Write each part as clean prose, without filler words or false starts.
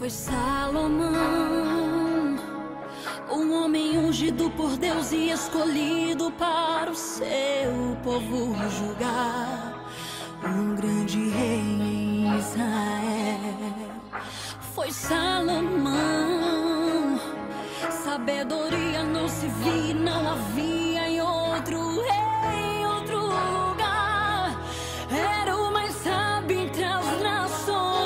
Foi Salomão, um homem ungido por Deus e escolhido para o seu povo julgar, um grande rei em Israel. Foi Salomão, sabedoria não se via, não havia em outro rei, em outro lugar. Era o mais sábio entre as nações.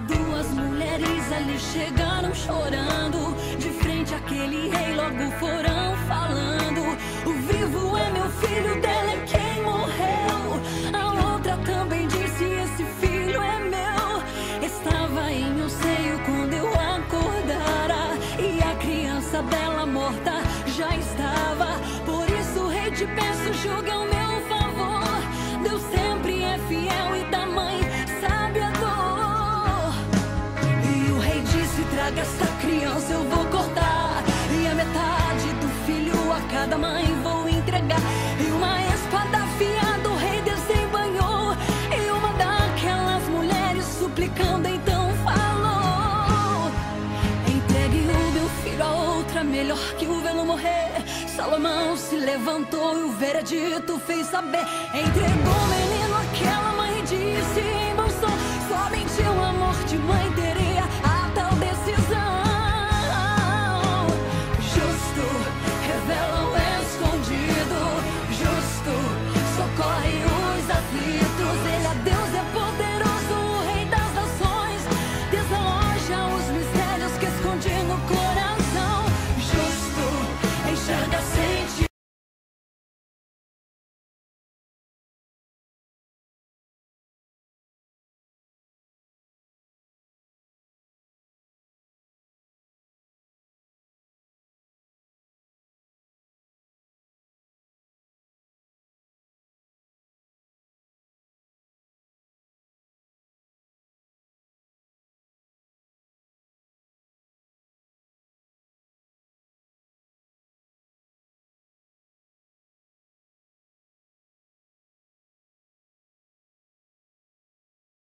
Duas mulheres ali chegaram chorando, de frente àquele rei logo foram falando: o vivo é meu filho, dela é quem morreu. A outra também disse: esse filho é meu. Estava em meu seio quando eu acordara, e a criança dela morta já estava. Por isso, rei, te peço, julga o meu favor. Deus sempre é fiel e da mãe sabe a dor. E o rei disse: traga essa criança, eu vou cortar, e a metade do filho a cada mãe vou entregar. E uma espada afiada o rei desembanhou, e uma daquelas mulheres suplicando então falou: entregue o meu filho a outra, melhor que o vê-lo morrer. Salomão se levantou e o veredito fez saber. Entregou o menino àquela mãe e disse: